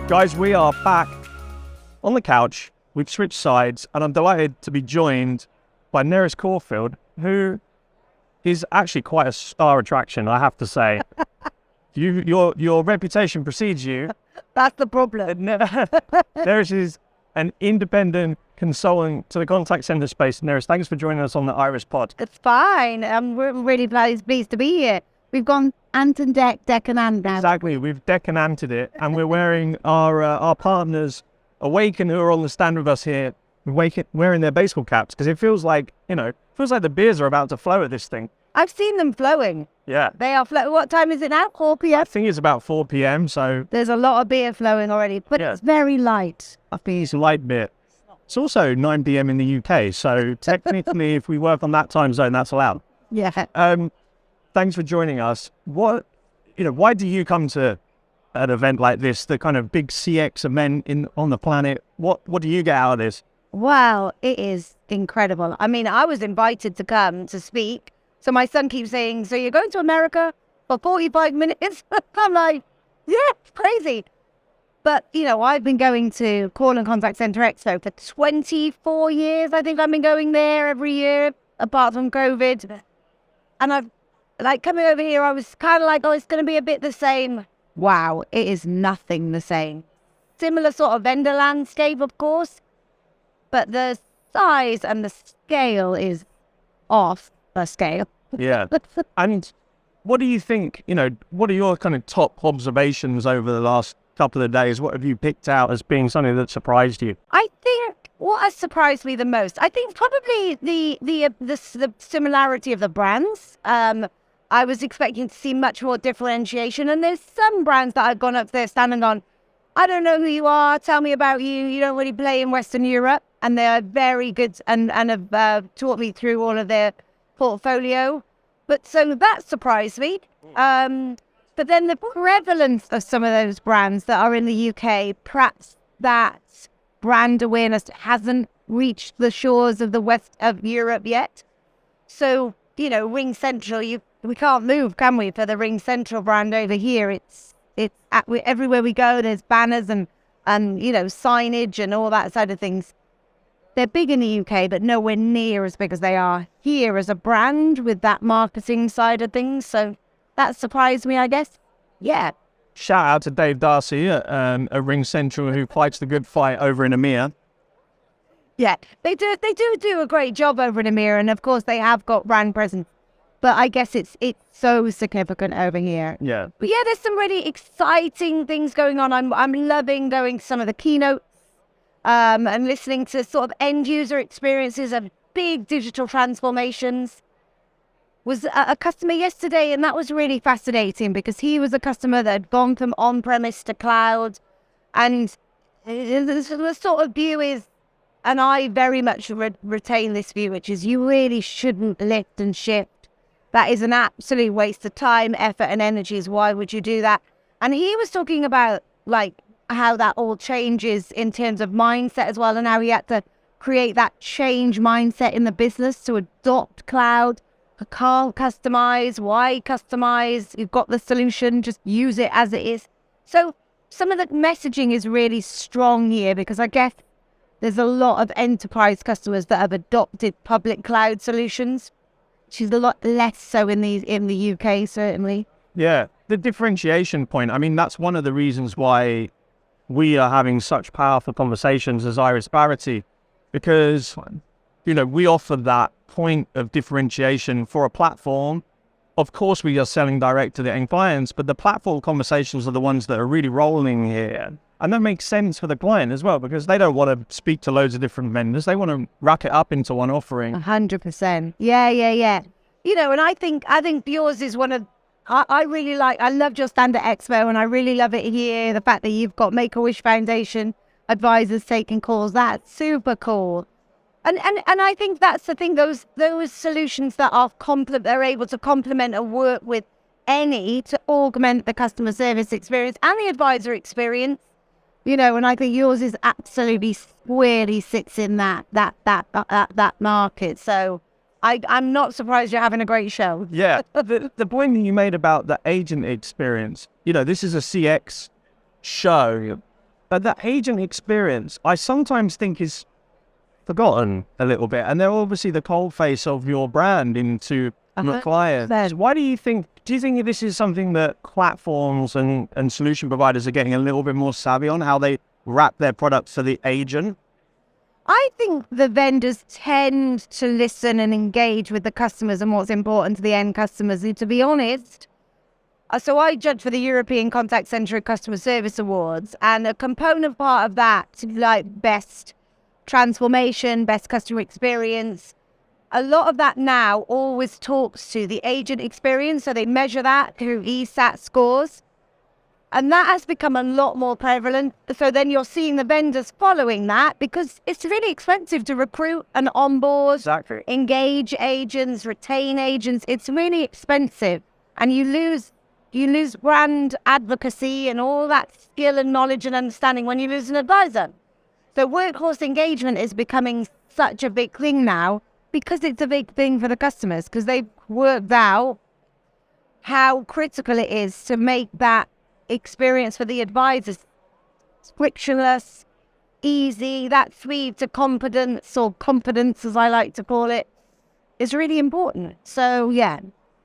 Guys, we are back on the couch. We've switched sides, and I'm delighted to be joined by Nerys Corfield, who is actually quite a star attraction, I have to say. Your reputation precedes you. That's the problem. Nerys is an independent consultant to the contact center space. Nerys, thanks for joining us on the Iris Pod. It's fine. I'm really pleased to be here. We've gone ant and deck and ant now. Exactly. We've deck and anted it, and we're wearing our partners Awaken who are on the stand with us here, wearing their baseball caps, because it feels like the beers are about to flow at this thing. I've seen them flowing. Yeah. They are flowing. What time is it now? 4 p.m.? I think it's about 4 p.m, so... There's a lot of beer flowing already, but Yeah. It's very light. I think it's a light beer. It's also 9 p.m. in the UK, so technically if we work on that time zone, that's allowed. Yeah. Thanks for joining us. Why do you come to an event like this, the kind of big CX event on the planet? What do you get out of this? Wow, it is incredible. I mean, I was invited to come to speak. So my son keeps saying, so you're going to America for 45 minutes? I'm like, yeah, crazy. But, I've been going to Call and Contact Center Expo for 24 years. I think I've been going there every year, apart from COVID. And I've, coming over here, I was kind of like, oh, it's going to be a bit the same. Wow, it is nothing the same. Similar sort of vendor landscape, of course. But the size and the scale is off the scale. Yeah. And what do you think, what are your kind of top observations over the last couple of days? What have you picked out as being something that surprised you? I think what has surprised me the most, I think probably the similarity of the brands. I was expecting to see much more differentiation, and there's some brands that I've gone up there standing on, I don't know who you are, tell me about you, you don't really play in Western Europe, and they're very good and have taught me through all of their portfolio. But so that surprised me. But then the prevalence of some of those brands that are in the UK, perhaps that brand awareness hasn't reached the shores of the west of Europe yet. So, Ring Central, we can't move, can we, for the Ring Central brand over here? It's everywhere we go, there's banners and signage and all that side of things. They're big in the UK, but nowhere near as big as they are here as a brand with that marketing side of things. So that surprised me, I guess. Yeah. Shout out to Dave Darcy at Ring Central, who fights the good fight over in EMEA. Yeah, they do a great job over in EMEA, and of course they have got brand presence. But I guess it's so significant over here. Yeah. But yeah, there's some really exciting things going on. I'm loving going to some of the keynotes and listening to sort of end user experiences of big digital transformations. Was a customer yesterday, and that was really fascinating because he was a customer that had gone from on-premise to cloud, and the sort of view is, and I very much retain this view, which is you really shouldn't lift and shift. That is an absolute waste of time, effort, and energies. Why would you do that? And he was talking about how that all changes in terms of mindset as well, and how he had to create that change mindset in the business to adopt cloud. Can't customize. Why customize? You've got the solution, just use it as it is. So some of the messaging is really strong here because I guess there's a lot of enterprise customers that have adopted public cloud solutions, which is a lot less so in the UK, certainly. Yeah, the differentiation point. I mean, that's one of the reasons why we are having such powerful conversations as Iris Parity, because we offer that point of differentiation for a platform. Of course, we are selling direct to the end clients, but the platform conversations are the ones that are really rolling here. And that makes sense for the client as well, because they don't want to speak to loads of different vendors. They want to rack it up into one offering. 100%. Yeah. And I think yours is one of, I love your stand at Expo, and I really love it here. The fact that you've got Make-A-Wish Foundation advisors taking calls, that's super cool. And I think that's the thing, those solutions that are able to complement and work with any to augment the customer service experience and the advisor experience, and I think yours is absolutely squarely sits in that market. So I'm not surprised you're having a great show. Yeah, the point that you made about the agent experience, this is a CX show. But that agent experience, I sometimes think is forgotten a little bit. And they're obviously the cold face of your brand into the client. Why do you think this is something that platforms and solution providers are getting a little bit more savvy on, how they wrap their products for the agent? I think the vendors tend to listen and engage with the customers and what's important to the end customers. And to be honest, so I judge for the European Contact Center Customer Service Awards, and a component part of that, like best transformation, best customer experience, a lot of that now always talks to the agent experience. So they measure that through ESAT scores. And that has become a lot more prevalent. So then you're seeing the vendors following that, because it's really expensive to recruit and onboard, engage agents, retain agents. It's really expensive. And you lose brand advocacy and all that skill and knowledge and understanding when you lose an advisor. So workforce engagement is becoming such a big thing now, because it's a big thing for the customers, because they've worked out how critical it is to make that experience for the advisors frictionless, easy. That speed to competence, or confidence as I like to call it, is really important. So yeah,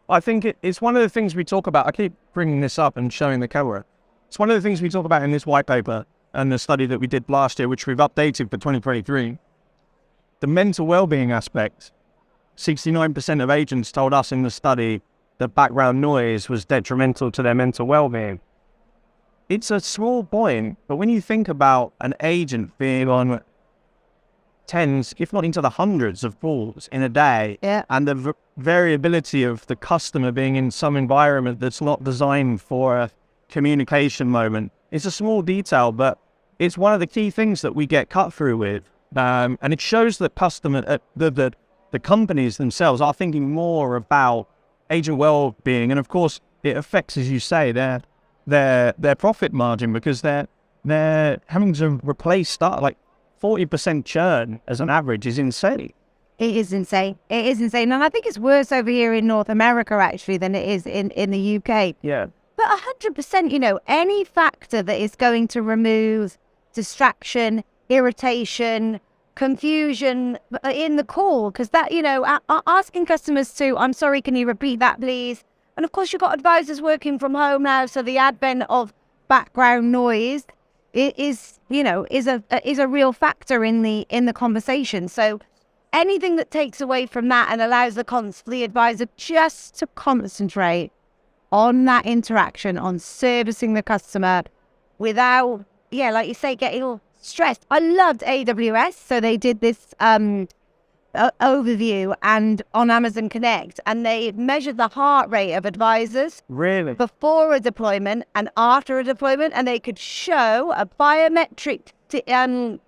I think it's one of the things we talk about. I keep bringing this up and showing the camera. It's one of the things we talk about in this white paper and the study that we did last year, which we've updated for 2023. The mental well-being aspect. 69% of agents told us in the study that background noise was detrimental to their mental well-being. It's a small point, but when you think about an agent being on tens, if not into the hundreds of calls in a day, and the variability of the customer being in some environment that's not designed for a communication moment, it's a small detail, but it's one of the key things that we get cut through with. And it shows that the companies themselves are thinking more about agent well-being, and of course it affects, as you say, their profit margin, because they're having to replace like 40% churn as an average is insane. It is insane. It is insane. And I think it's worse over here in North America, actually, than it is in the UK. Yeah. But 100%, any factor that is going to remove distraction, irritation, confusion in the call, because that, asking customers to, I'm sorry, can you repeat that, please? And of course, you've got advisors working from home now, so the advent of background noise is a real factor in the conversation. So anything that takes away from that and allows the advisor just to concentrate on that interaction, on servicing the customer without, like you say, getting all stressed. I loved AWS, so they did this overview and on Amazon Connect, and they measured the heart rate of advisors before a deployment and after a deployment, and they could show a biometric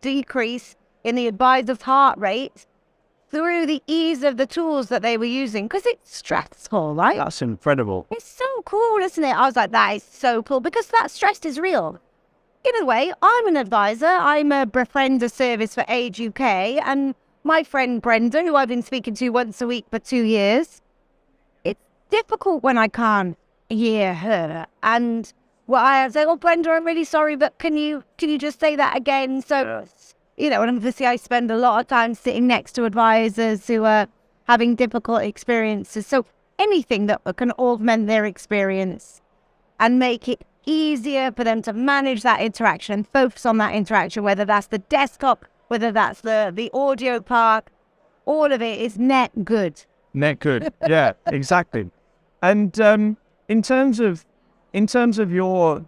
decrease in the advisor's heart rate through the ease of the tools that they were using, because it's stressful, right? That's incredible. It's so cool, isn't it? I was like, that is so cool, because that stress is real. In a way, I'm an advisor. I'm a befriender service for Age UK, and my friend Brenda, who I've been speaking to once a week for 2 years, it's difficult when I can't hear her. And I say, oh, Brenda, I'm really sorry, but can you just say that again? So, and obviously I spend a lot of time sitting next to advisors who are having difficult experiences. So anything that can augment their experience and make it easier for them to manage that interaction and focus on that interaction, whether that's the desktop, whether that's the audio part, all of it is net good. Net good, yeah, exactly. And in terms of your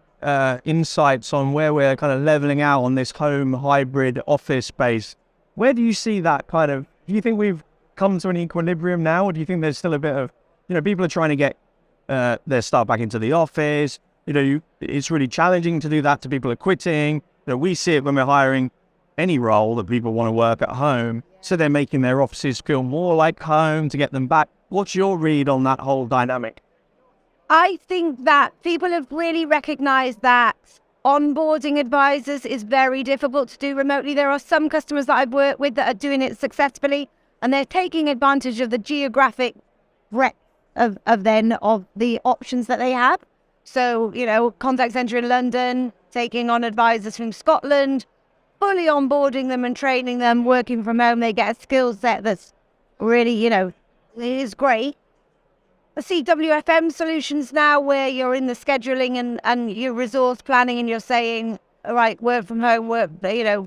insights on where we're kind of leveling out on this home hybrid office space, where do you see that kind of? Do you think we've come to an equilibrium now, or do you think there's still a bit of, people are trying to get their staff back into the office? It's really challenging to do that. To people are quitting. We see it when we're hiring any role that people want to work at home. So they're making their offices feel more like home to get them back. What's your read on that whole dynamic? I think that people have really recognized that onboarding advisors is very difficult to do remotely. There are some customers that I've worked with that are doing it successfully, and they're taking advantage of the geographic breadth of the options that they have. So, contact center in London, taking on advisors from Scotland, fully onboarding them and training them, working from home. They get a skill set that's really, is great. I see WFM solutions now where you're in the scheduling and your resource planning and you're saying, all right, work from home,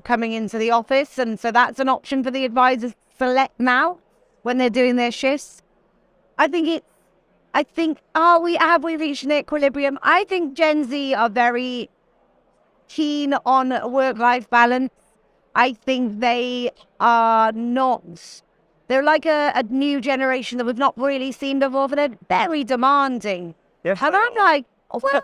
coming into the office. And so that's an option for the advisors to select now when they're doing their shifts. Have we reached an equilibrium? I think Gen Z are very keen on work-life balance. I think they are not. They're like a new generation that we've not really seen before. They're very demanding. Yes, and I'm like, well,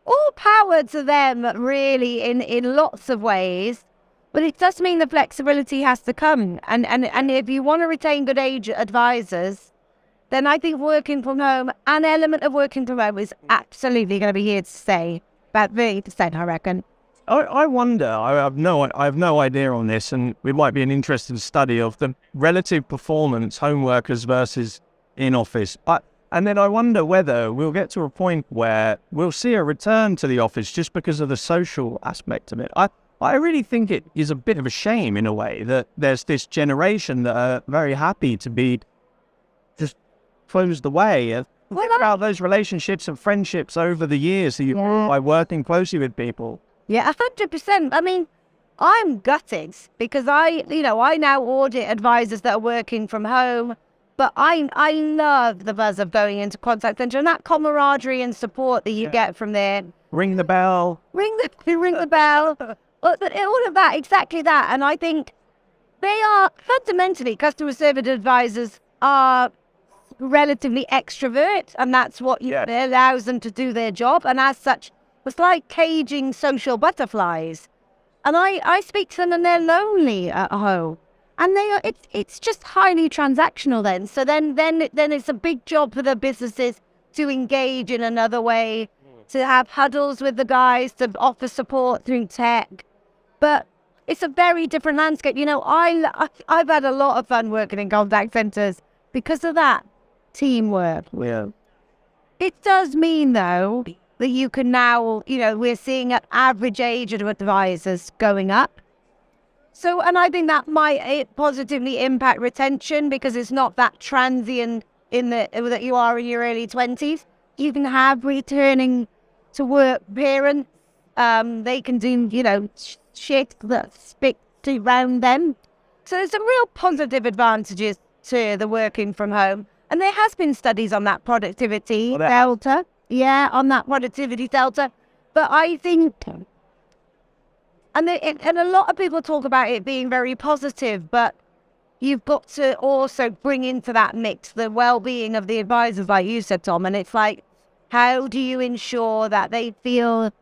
all power to them, really, in lots of ways. But it does mean the flexibility has to come. And if you want to retain good age advisors, then I think working from home, an element of working from home is absolutely going to be here to stay. About 30%, I reckon. I wonder, I have no idea on this, and it might be an interesting study of the relative performance home workers versus in office. And then I wonder whether we'll get to a point where we'll see a return to the office just because of the social aspect of it. I really think it is a bit of a shame in a way that there's this generation that are very happy to be just closed away. Think about those relationships and friendships over the years that by working closely with people. Yeah, 100%. I mean, I'm gutted because I now audit advisors that are working from home, but I love the buzz of going into contact center and that camaraderie and support that you get from there. Ring the bell. Ring the bell. But all of that, exactly that. And I think they are fundamentally, customer service advisors are relatively extrovert, and that's what allows them to do their job. And as such, it's like caging social butterflies. And I speak to them and they're lonely at home. And it's just highly transactional then. So then it's a big job for the businesses to engage in another way, to have huddles with the guys, to offer support through tech. But it's a very different landscape. I've had a lot of fun working in contact centers because of that teamwork. Yeah. It does mean, though, that you can now, we're seeing an average age of advisors going up. So, and I think that might positively impact retention because it's not that transient that you are in your early 20s. You can have returning to work parents. They can do, shit that speak around them. So there's some real positive advantages to the working from home. And there has been studies on that productivity delta. Yeah, on that productivity delta. But I think, and a lot of people talk about it being very positive, but you've got to also bring into that mix the well-being of the advisors, like you said, Tom. And it's like, how do you ensure that they feel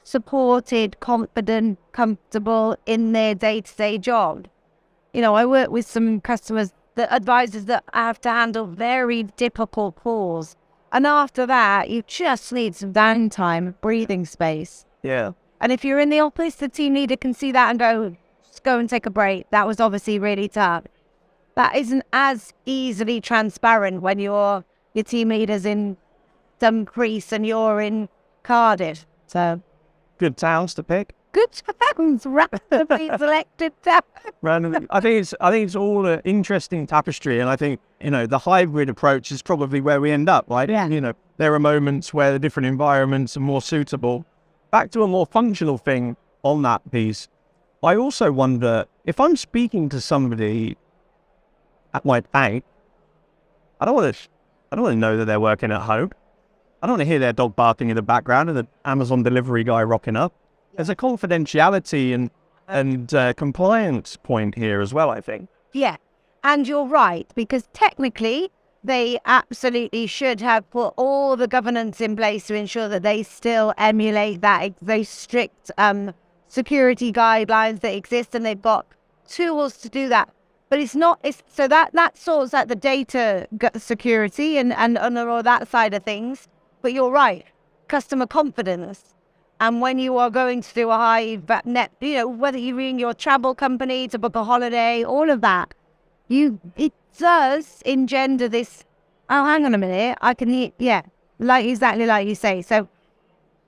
supported, confident, comfortable in their day-to-day job? I work with some customers, the advisors that have to handle very difficult calls. And after that, you just need some downtime, breathing space. Yeah. And if you're in the office, the team leader can see that and go, just go and take a break. That was obviously really tough. That isn't as easily transparent when your team leader's in Dumfries and you're in Cardiff. So good towns to pick. Good towns, randomly selected towns. Randomly. I think it's all an interesting tapestry, and I think the hybrid approach is probably where we end up, right? Yeah. There are moments where the different environments are more suitable. Back to a more functional thing on that piece. I also wonder if I'm speaking to somebody at my bank, I don't want to know that they're working at home. I don't want to hear their dog barking in the background and the Amazon delivery guy rocking up. There's a confidentiality and compliance point here as well, I think. Yeah. And you're right, because technically they absolutely should have put all the governance in place to ensure that they still emulate those strict security guidelines that exist, and they've got tools to do that. But so that sorts out the data security and all that side of things. But you're right, customer confidence. And when you are going to do a high net, whether you're in your travel company to book a holiday, all of that, it does engender this, oh, hang on a minute, I can hear, exactly like you say. So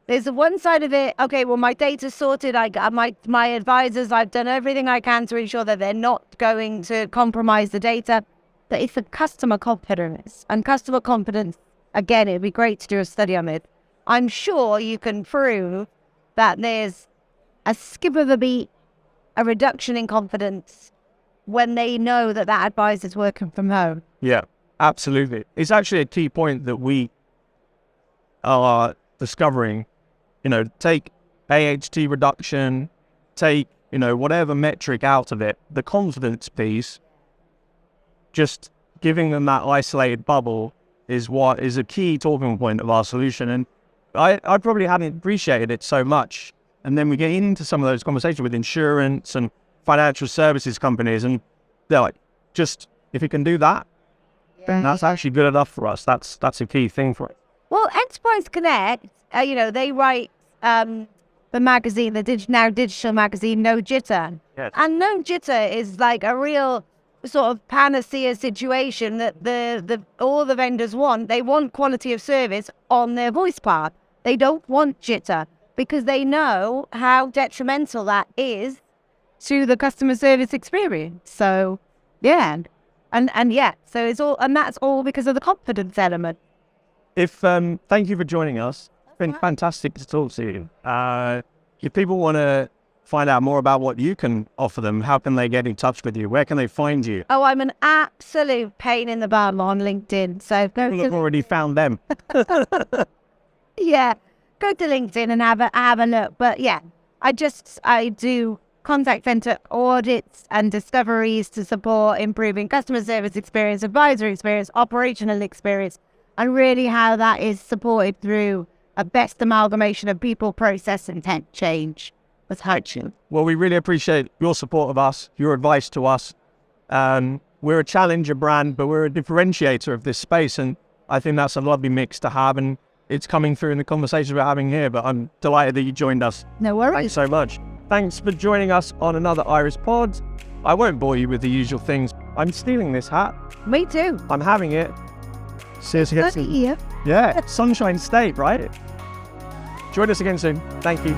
There's the one side of it, okay, well, my data's sorted. I got my advisors, I've done everything I can to ensure that they're not going to compromise the data. But it's the customer confidence. And customer confidence, again, it'd be great to do a study on it. I'm sure you can prove that there's a skip of a beat, a reduction in confidence when they know that that advisor's working from home. Yeah, absolutely. It's actually a key point that we are discovering. Take AHT reduction, take, whatever metric out of it, the confidence piece, just giving them that isolated bubble is what is a key talking point of our solution. And I probably hadn't appreciated it so much. And then we get into some of those conversations with insurance and financial services companies, and they're like, just, if you can do that, then that's actually good enough for us. That's a key thing for it. Well, Enterprise Connect, they write the magazine, the now digital magazine, No Jitter. Yes. And No Jitter is like a real sort of panacea situation that all the vendors want. They want quality of service on their voice part. They don't want jitter because they know how detrimental that is to the customer service experience. So, yeah. And yeah, so it's all, and that's all because of the confidence element. Thank you for joining us. It's been fantastic to talk to you. If people want to find out more about what you can offer them, how can they get in touch with you? Where can they find you? Oh, I'm an absolute pain in the bum on LinkedIn. So go People have already found them. Yeah, go to LinkedIn and have a look. But yeah, I do contact center audits and discoveries to support improving customer service experience, advisory experience, operational experience, and really how that is supported through a best amalgamation of people, process, and tech change with Hutchin. Well, we really appreciate your support of us, your advice to us. We're a challenger brand, but we're a differentiator of this space, and I think that's a lovely mix to have, and it's coming through in the conversations we're having here, but I'm delighted that you joined us. No worries. Thanks so much. Thanks for joining us on another Iris Pod. I won't bore you with the usual things. I'm stealing this hat. Me too. I'm having it. See us again soon. Yeah, Sunshine State, right? Join us again soon. Thank you.